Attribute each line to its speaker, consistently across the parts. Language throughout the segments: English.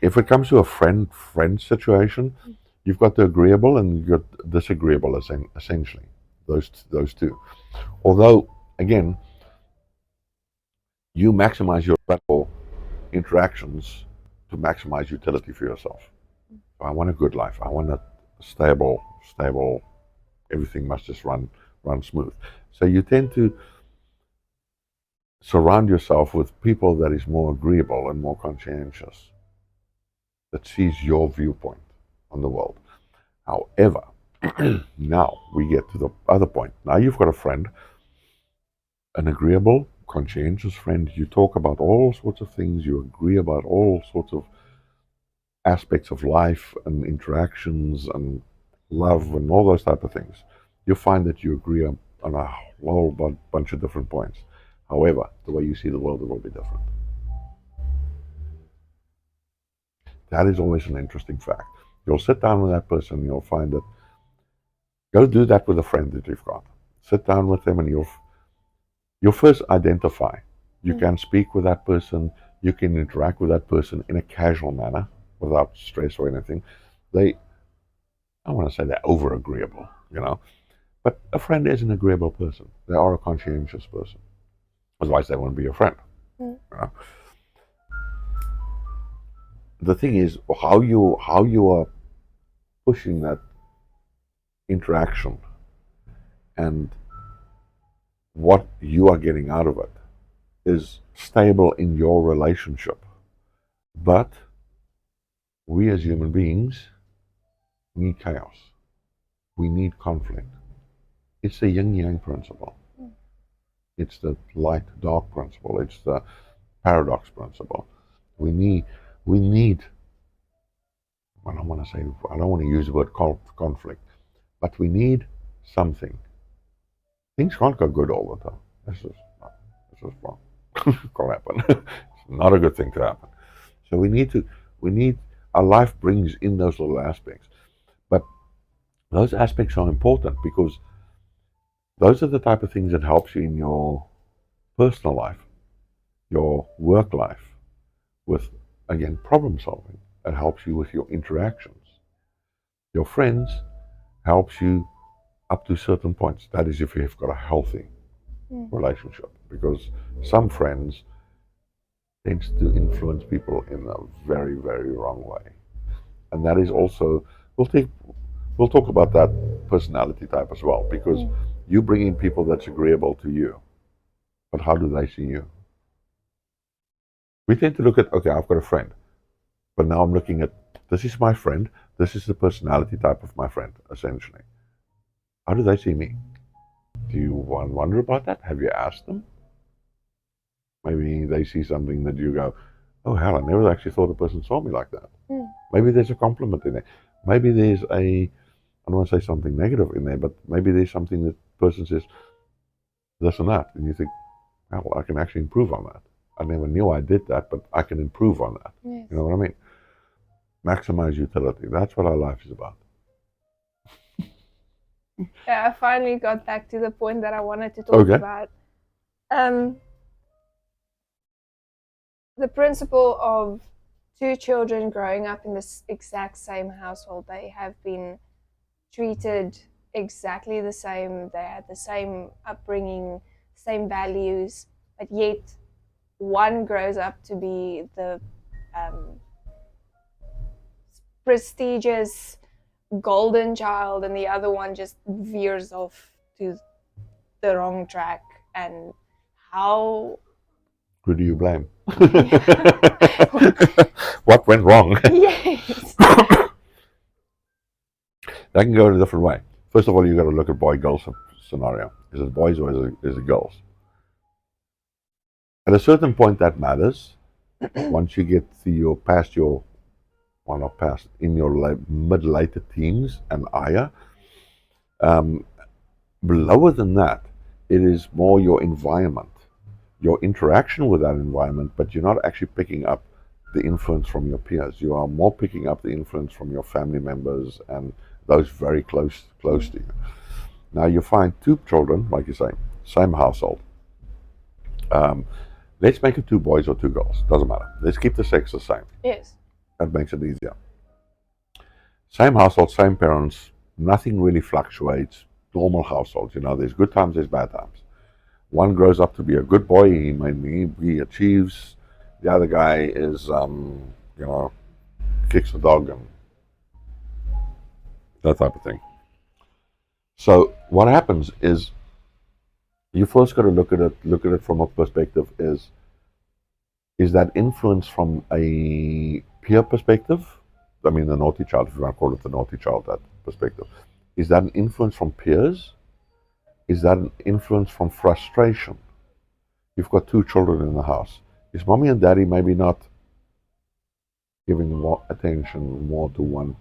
Speaker 1: If it comes to a friend situation, you've got the agreeable and you've got disagreeable, essentially. Those two. Although, again, you maximize your interactions to maximize utility for yourself. So I want a good life. I want a stable. Everything must just run smooth. So you tend to surround yourself with people that is more agreeable and more conscientious, that sees your viewpoint on the world. However, now we get to the other point. Now you've got a friend, an agreeable, conscientious friend. You talk about all sorts of things. You agree about all sorts of aspects of life and interactions and love and all those type of things. You'll find that you agree on a whole bunch of different points. However, the way you see the world will be different. That is always an interesting fact. You'll sit down with that person and you'll find that, go do that with a friend that you've got. Sit down with them and you'll first identify. You can speak with that person, you can interact with that person in a casual manner without stress or anything. I want to say they're over agreeable, But a friend is an agreeable person. They are a conscientious person. Otherwise, they won't be your friend. You know? The thing is how you are pushing that interaction and what you are getting out of it is stable in your relationship. But we as human beings need chaos. We need conflict. It's the yin yang principle. It's the light dark principle. It's the paradox principle. We need I don't want to use the word conflict, but we need something. Things can't go good all the time. This is wrong. Can't happen. It's not a good thing to happen. So we need our life brings in those little aspects. But those aspects are important because those are the type of things that helps you in your personal life, your work life, with, again, problem solving. It helps you with your interactions. Your friends helps you up to certain points. That is if you've got a healthy relationship. Because some friends tends to influence people in a very, very wrong way. And that is also, we'll talk about that personality type as well, because you bring in people that's agreeable to you, but how do they see you? We tend to look at, okay, I've got a friend, but now I'm looking at, this is my friend, this is the personality type of my friend, essentially. How do they see me? Do you wonder about that? Have you asked them? Maybe they see something that you go, oh hell, I never actually thought the person saw me like that. Maybe there's a compliment in there. Maybe there's I don't want to say something negative in there, but maybe there's something that the person says this and that, and you think, well, I can actually improve on that. I never knew I did that, but I can improve on that. Yes. You know what I mean? Maximize utility. That's what our life is about.
Speaker 2: Yeah, I finally got back to the point that I wanted to talk about. The principle of two children growing up in this exact same household. They have been treated exactly the same. They had the same upbringing, same values, but yet one grows up to be the prestigious golden child, and the other one just veers off to the wrong track. And how
Speaker 1: do you blame? What went wrong?
Speaker 2: Yes.
Speaker 1: That can go in a different way. First of all, you got to look at boy-girl scenario. Is it boys or is it girls? At a certain point, that matters. Once you get to in your mid-later teens and higher. Lower than that, it is more your environment, your interaction with that environment, but you're not actually picking up the influence from your peers. You are more picking up the influence from your family members and those very close to you. Now you find two children, like you say, same household. Let's make it two boys or two girls. Doesn't matter. Let's keep the sex the same.
Speaker 2: Yes.
Speaker 1: That makes it easier. Same household, same parents, nothing really fluctuates. Normal households, there's good times, there's bad times. One grows up to be a good boy, he achieves. The other guy is, kicks the dog and that type of thing. So what happens is you first got to look at it from a perspective is that influence from a peer perspective? I mean, the naughty child, if you want to call it the naughty child, that perspective. Is that an influence from peers? Is that an influence from frustration? You've got two children in the house. Is mommy and daddy maybe not giving more attention more to one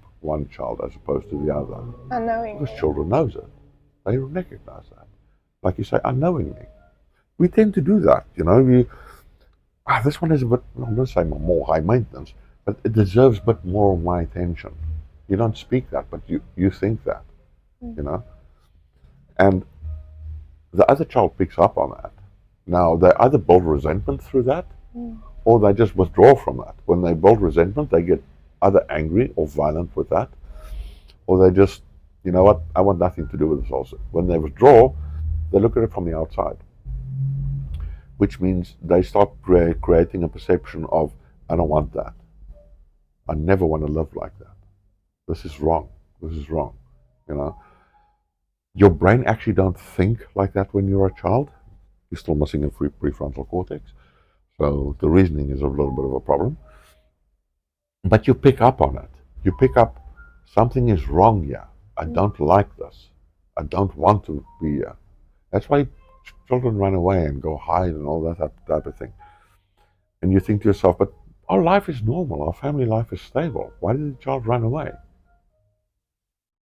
Speaker 1: child as opposed to the other?
Speaker 2: Unknowingly.
Speaker 1: Because children knows it. They recognize that. Like you say, unknowingly. We tend to do that, this one is a bit, I'm going to say more high maintenance, but it deserves a bit more of my attention. You don't speak that, but you think that, And the other child picks up on that. Now, they either build resentment through that, or they just withdraw from that. When they build resentment, they get either angry or violent with that, or they just, you know what, I want nothing to do with this also. When they withdraw, they look at it from the outside, which means they start creating a perception of, I don't want that. I never want to live like that. This is wrong. This is wrong. Your brain actually don't think like that when you're a child. You're still missing a prefrontal cortex. So the reasoning is a little bit of a problem. But you pick up on it. You pick up something is wrong here. I don't like this. I don't want to be here. That's why children run away and go hide and all that type of thing. And you think to yourself, but our life is normal. Our family life is stable. Why did the child run away?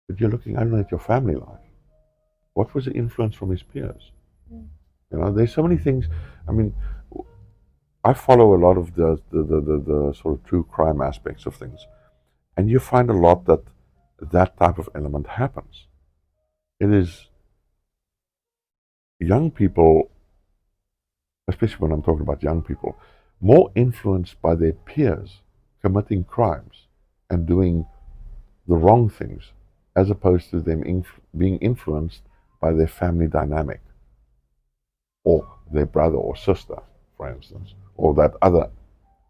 Speaker 1: But you're looking only at your family life. What was the influence from his peers? There's so many things. I mean, I follow a lot of the sort of true crime aspects of things, and you find a lot that type of element happens. It is young people, especially when I'm talking about young people, more influenced by their peers committing crimes and doing the wrong things, as opposed to them being influenced by their family dynamic, or their brother or sister, for instance, or that other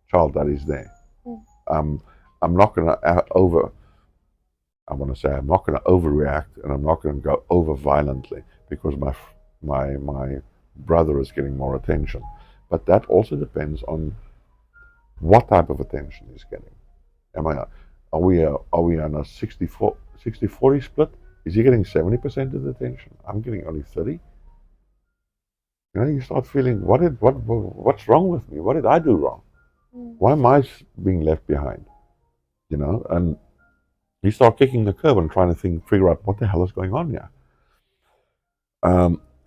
Speaker 1: child that is there. I'm not going to I'm not going to overreact, and I'm not going to go over violently because my brother is getting more attention. But that also depends on what type of attention he's getting. Are we on a 60-40 split? Is he getting 70% of the attention? I'm getting only 30. You start feeling what's wrong with me? What did I do wrong? Why am I being left behind? And you start kicking the curb and trying to figure out what the hell is going on here.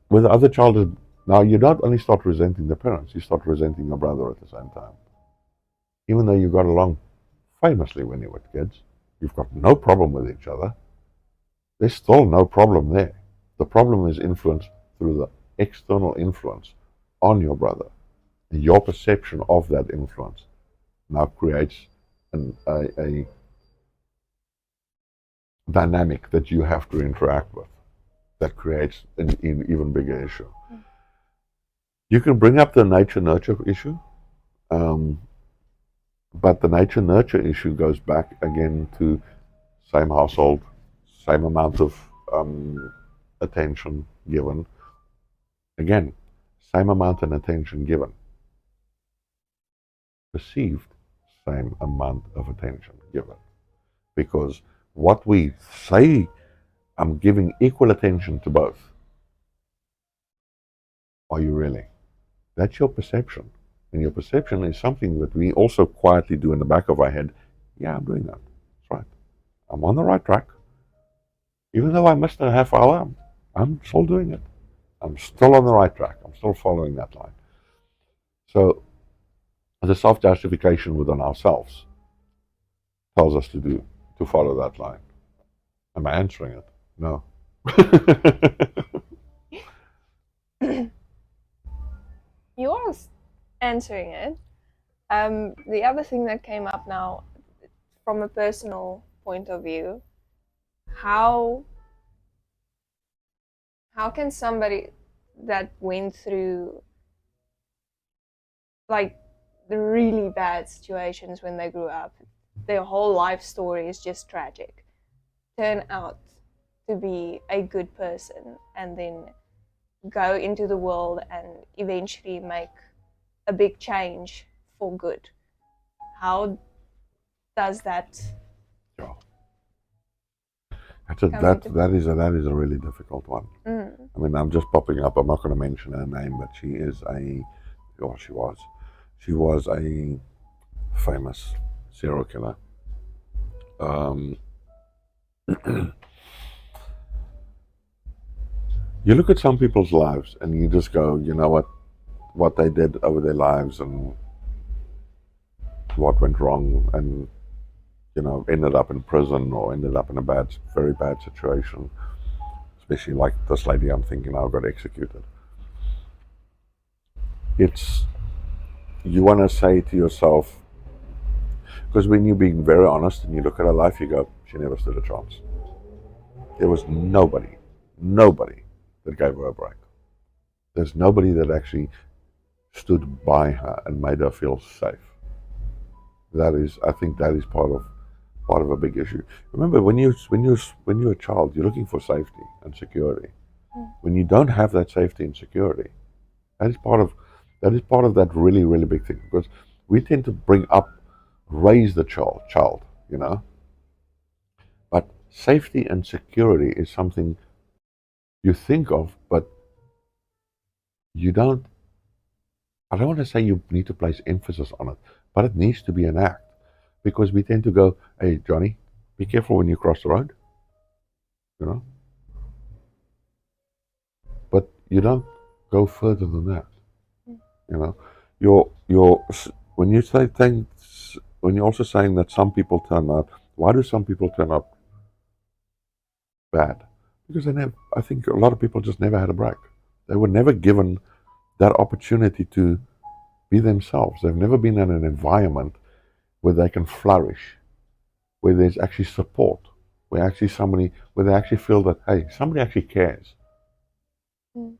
Speaker 1: With the other child, now you don't only start resenting the parents, you start resenting your brother at the same time. Even though you got along famously when you were kids, you've got no problem with each other. There's still no problem there. The problem is influence through the external influence on your brother. Your perception of that influence now creates a dynamic that you have to interact with that creates an even bigger issue. You can bring up the nature-nurture issue, but the nature-nurture issue goes back again to same household, same amount of attention given. Again, same amount of attention given. Perceived same amount of attention given. Because what we say, I'm giving equal attention to both. Are you really? That's your perception. And your perception is something that we also quietly do in the back of our head. Yeah, I'm doing that. That's right. I'm on the right track. Even though I missed a half hour, I'm still doing it. I'm still on the right track. I'm still following that line. So the self-justification within ourselves tells us to follow that line. Am I answering it? No.
Speaker 2: You are answering it. The other thing that came up now, from a personal point of view, how can somebody that went through like the really bad situations when they grew up, their whole life story is just tragic, turn out to be a good person and then go into the world and eventually make a big change for good? How does that
Speaker 1: Yeah.
Speaker 2: come into
Speaker 1: That is a really difficult one. I mean, I'm just popping up. I'm not going to mention her name, but she is a, well, she was a famous serial killer. Um, you look at some people's lives and you just go, you know what they did over their lives and what went wrong, and ended up in prison or ended up in a very bad situation. Especially like this lady I'm thinking now got executed. It's You want to say to yourself, because when you're being very honest and you look at her life, you go, she never stood a chance. There was nobody that gave her a break. There's nobody that actually stood by her and made her feel safe. I think that is part of a big issue. Remember, when you're a child, you're looking for safety and security. When you don't have that safety and security, that is part of that really really big thing, because we tend to raise the child, but safety and security is something you think of, but you don't. I don't want to say you need to place emphasis on it, but it needs to be an act, because we tend to go, "Hey, Johnny, be careful when you cross the road," you know, but you don't go further than that. You know, your when you say things, when you're also saying that some people turn out. Why do some people turn out bad? Because they never. I think a lot of people just never had a break. They were never given that opportunity to be themselves. They've never been in an environment where they can flourish, where there's actually support, where they actually feel that, hey, somebody actually cares.
Speaker 2: mm.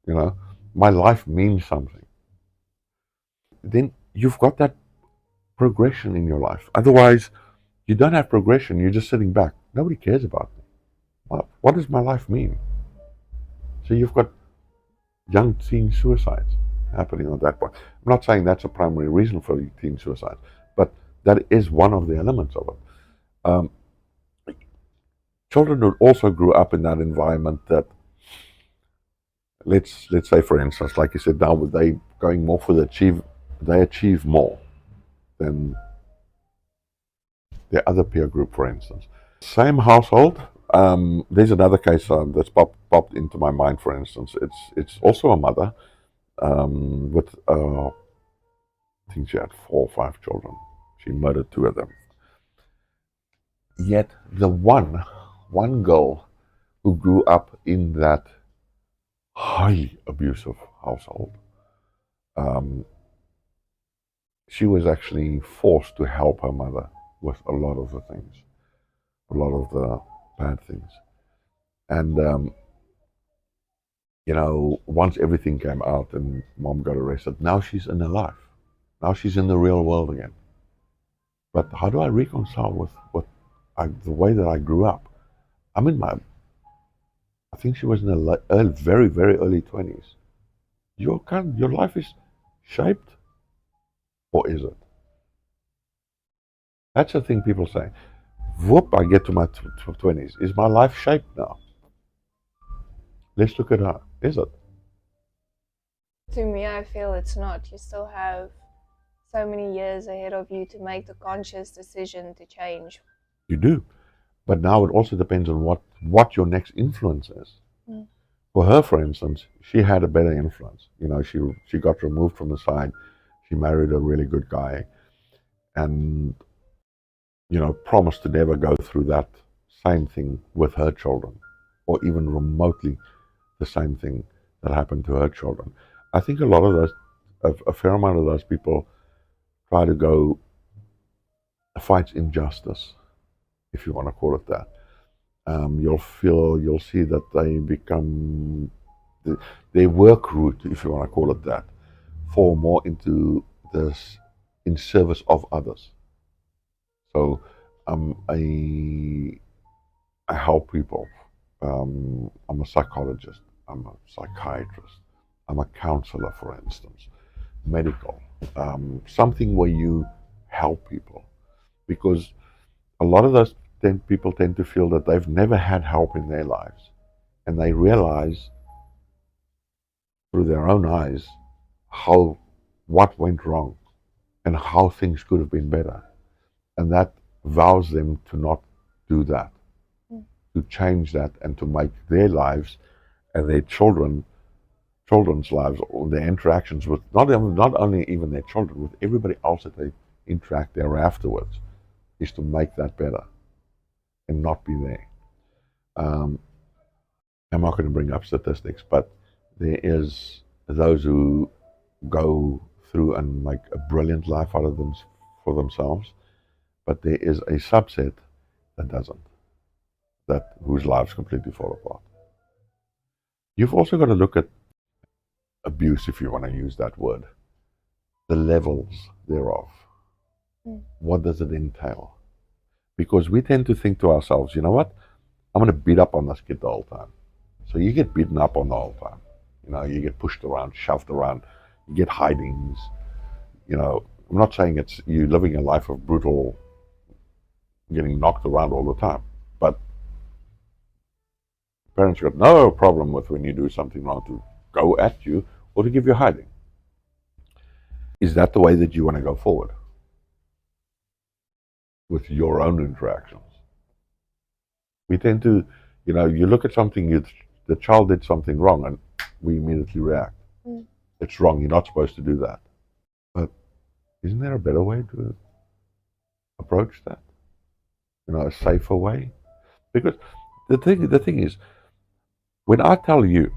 Speaker 1: You know, my life means something. Then you've got that progression in your life. Otherwise, you don't have progression. You're just sitting back. Nobody cares about me. What does my life mean? So you've got young teen suicides happening on that point. I'm not saying that's a primary reason for teen suicide, but that is one of the elements of it. Um, Children who also grew up in that environment that, let's say for instance, like you said, now they going more for they achieve more than their other peer group, for instance. Same household. There's another case that's popped into my mind. For instance, it's also a mother with I think she had 4 or 5 children. She murdered 2 of them. Yet the one girl who grew up in that highly abusive household, um, she was actually forced to help her mother with a lot of the things, a lot of the bad things. And once everything came out and mom got arrested, now she's in her life. Now she's in the real world again. But how do I reconcile with the way that I grew up? I'm in my, I think she was in her very, very early 20s. Your life is shaped, or is it? That's the thing people say. Whoop, I get to my 20s. Is my life shaped now? Let's look at her. Is it?
Speaker 2: To me, I feel it's not. You still have so many years ahead of you to make the conscious decision to change.
Speaker 1: You do. But now it also depends on what your next influence is.
Speaker 2: Mm.
Speaker 1: For her, for instance, she had a better influence. She got removed from the side. She married a really good guy, and promised to never go through that same thing with her children, or even remotely the same thing that happened to her children. I think a lot of those, a fair amount of those people try to go fights injustice, if you want to call it that. You'll see that they become their work route, if you want to call it that, fall more into this in service of others. So I help people. I'm a psychologist. I'm a psychiatrist. I'm a counselor, for instance, medical. Something where you help people, because a lot of those people tend to feel that they've never had help in their lives, and they realize through their own eyes how what went wrong and how things could have been better, and that vows them to not do that, to change that, and to make their lives and their children's lives, or their interactions with not only even their children, with everybody else that they interact there afterwards, is to make that better and not be there. Um, I'm not going to bring up statistics, but there is those who go through and make a brilliant life out of them for themselves, but there is a subset that doesn't, that whose lives completely fall apart. You've also got to look at abuse, if you want to use that word, the levels thereof. What does it entail? Because we tend to think to ourselves, you know what? I'm going to beat up on this kid the whole time. So you get beaten up on the whole time. You know, you get pushed around, shoved around, you get hidings. You know, I'm not saying it's you living a life of brutal, getting knocked around all the time, but parents got no problem with when you do something wrong to go at you or to give you hiding. Is that the way that you want to go forward with your own interactions? We tend to, you know, you look at something, the child did something wrong, and we immediately react. It's wrong. You're not supposed to do that. But isn't there a better way to approach that? You know, a safer way? Because the thing is, when I tell you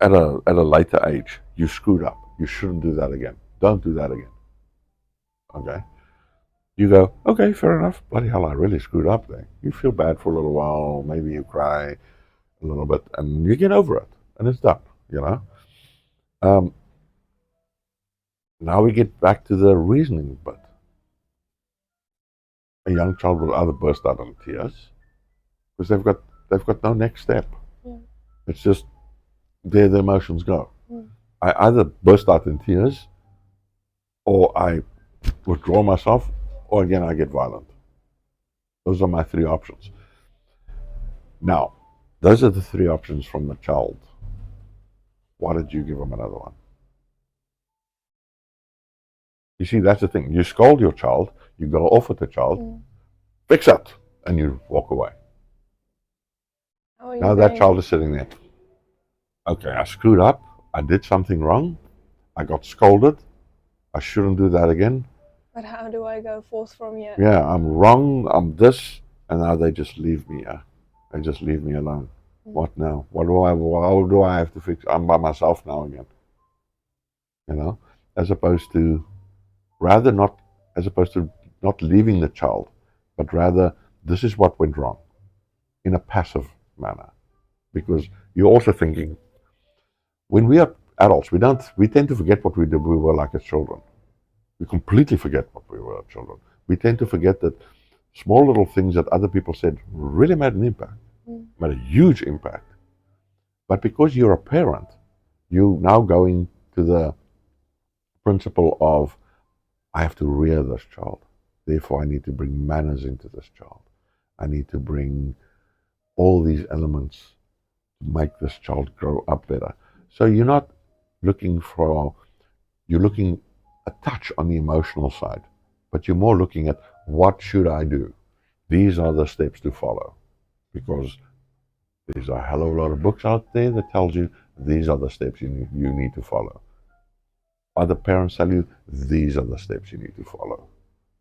Speaker 1: at a later age, you screwed up, you shouldn't do that again. Don't do that again. Okay? You go, okay, fair enough. Bloody hell, I really screwed up there. You feel bad for a little while, maybe you cry a little bit, and you get over it, and it's done, you know? Um, Now we get back to the reasoning, but a young child will either burst out in tears because they've got no next step. Yeah. It's just there the emotions go. I either burst out in tears, or I withdraw myself, or again I get violent. Those are my three options. Now, those are the three options from the child. Why did you give them another one? You see, that's the thing. You scold your child, you go off with the child, fix it, and you walk away. Now that child is sitting there. Okay, I screwed up. I did something wrong. I got scolded. I shouldn't do that again.
Speaker 2: But how do I go forth from here?
Speaker 1: Yeah, I'm wrong. I'm this, and now they just leave me. They just leave me alone. What now? What do I? How do I have to fix? I'm by myself now again. You know, as opposed to rather not, as opposed to not leaving the child, but rather this is what went wrong in a passive manner, because you're also thinking when we are adults, we tend to forget what we did. We were like as children. We completely forget what we were as children. We tend to forget that small little things that other people said really made an impact, made a huge impact. But because you're a parent, you're now going to the principle of, I have to rear this child. Therefore, I need to bring manners into this child. I need to bring all these elements to make this child grow up better. So you're looking a touch on the emotional side, but you're more looking at what should I do? These are the steps to follow, because there's a hell of a lot of books out there that tells you these are the steps you need to follow. Other parents tell you these are the steps you need to follow.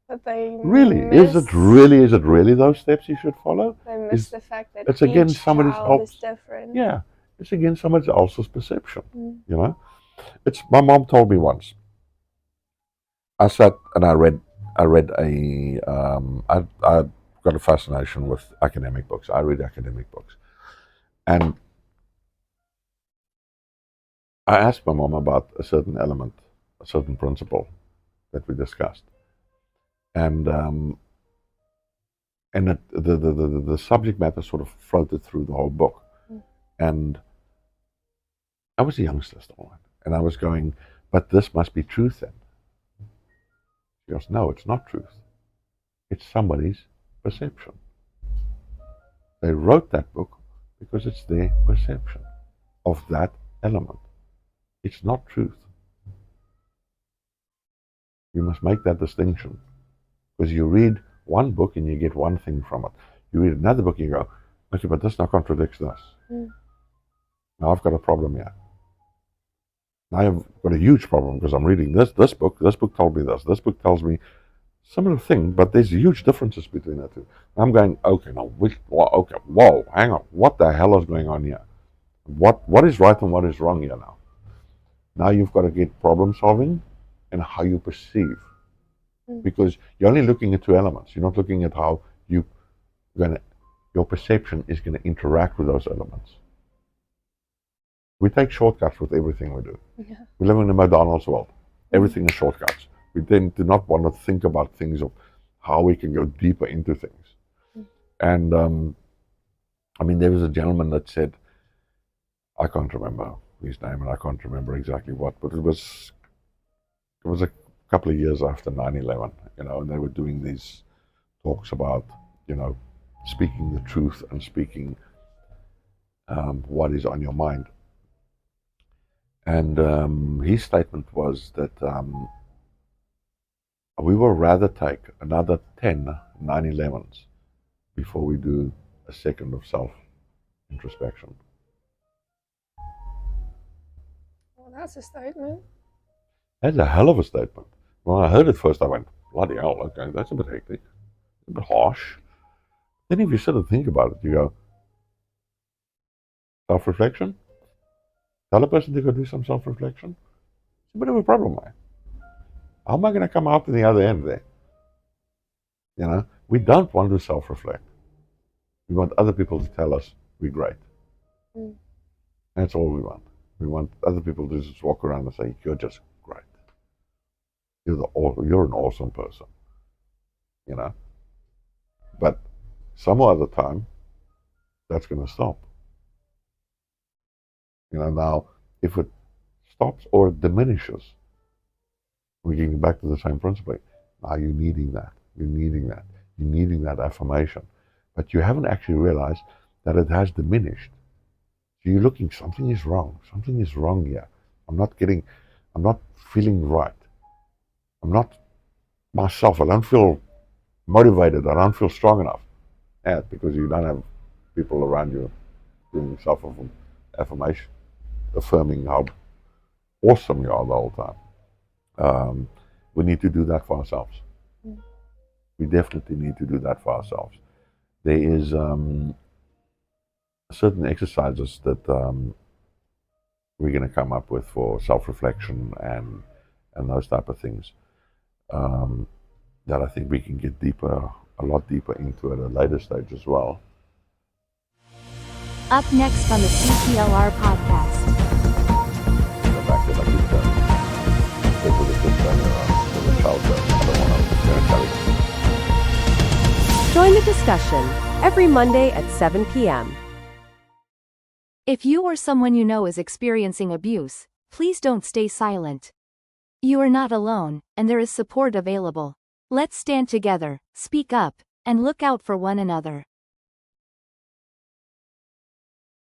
Speaker 2: But they
Speaker 1: Really, is it really those steps you should follow?
Speaker 2: They miss the fact that
Speaker 1: it's
Speaker 2: each
Speaker 1: again somebody
Speaker 2: child
Speaker 1: else
Speaker 2: is different.
Speaker 1: Yeah, it's again somebody else's perception. You know, it's my mom told me once. I sat and I read I read I got a fascination with academic books. I read academic books, and I asked my mom about a certain element, a certain principle that we discussed, and the subject matter sort of floated through the whole book, and I was a youngster still, and I was going, but this must be truth then. She goes, no, it's not truth. It's somebody's perception. They wrote that book because it's their perception of that element. It's not truth. You must make that distinction. Because you read one book and you get one thing from it. You read another book and you go, okay, but this now contradicts this. Now I've got a problem here. Now I've got a huge problem because I'm reading this book told me this book tells me similar thing, but there's huge differences between the two. I'm going, okay, now okay, whoa, hang on, what the hell is going on here? What is right and what is wrong here now? Now you've got to get problem solving and how you perceive. Because you're only looking at two elements. You're not looking at how your perception is going to interact with those elements. We take shortcuts with everything we do. Yeah. We live in the McDonald's world. Everything is shortcuts. We do not want to think about things of how we can go deeper into things. And I mean, there was a gentleman that said, I can't remember his name and I can't remember exactly what, but it was a couple of years after 9/11, and they were doing these talks about, speaking the truth and speaking what is on your mind. And his statement was that we will rather take another 10 9/11s before we do a second of self-introspection.
Speaker 2: Well, that's a statement.
Speaker 1: That's a hell of a statement. When I heard it first, I went, bloody hell, okay, that's a bit hectic, a bit harsh. Then if you sit and think about it, you go, self-reflection? Tell a person to go do some self-reflection? It's a bit of a problem, man. How am I going to come out in the other end there? We don't want to self-reflect. We want other people to tell us we're great. That's all we want. We want other people to just walk around and say, you're just great. You're an awesome person. But some other time, that's going to stop. Now, if it stops or it diminishes, we're getting back to the same principle. Now you're needing that. You're needing that. You're needing that affirmation. But you haven't actually realized that it has diminished. So you're looking, something is wrong. Something is wrong here. I'm not feeling right. I'm not myself. I don't feel motivated. I don't feel strong enough. Yeah, because you don't have people around you doing self-affirmation, affirming how awesome you are the whole time. We need to do that for ourselves. We definitely need to do that for ourselves. There is certain exercises that we're going to come up with for self-reflection and those type of things that I think we can get a lot deeper into at a later stage as well.
Speaker 3: Up next on the CTLR podcast.
Speaker 1: Go back to like you've done. With a good friend with a child that I don't want to tell you.
Speaker 4: Join the discussion every Monday at 7 p.m.
Speaker 3: If you or someone you know is experiencing abuse, please don't stay silent. You are not alone, and there is support available. Let's stand together, speak up, and look out for one another.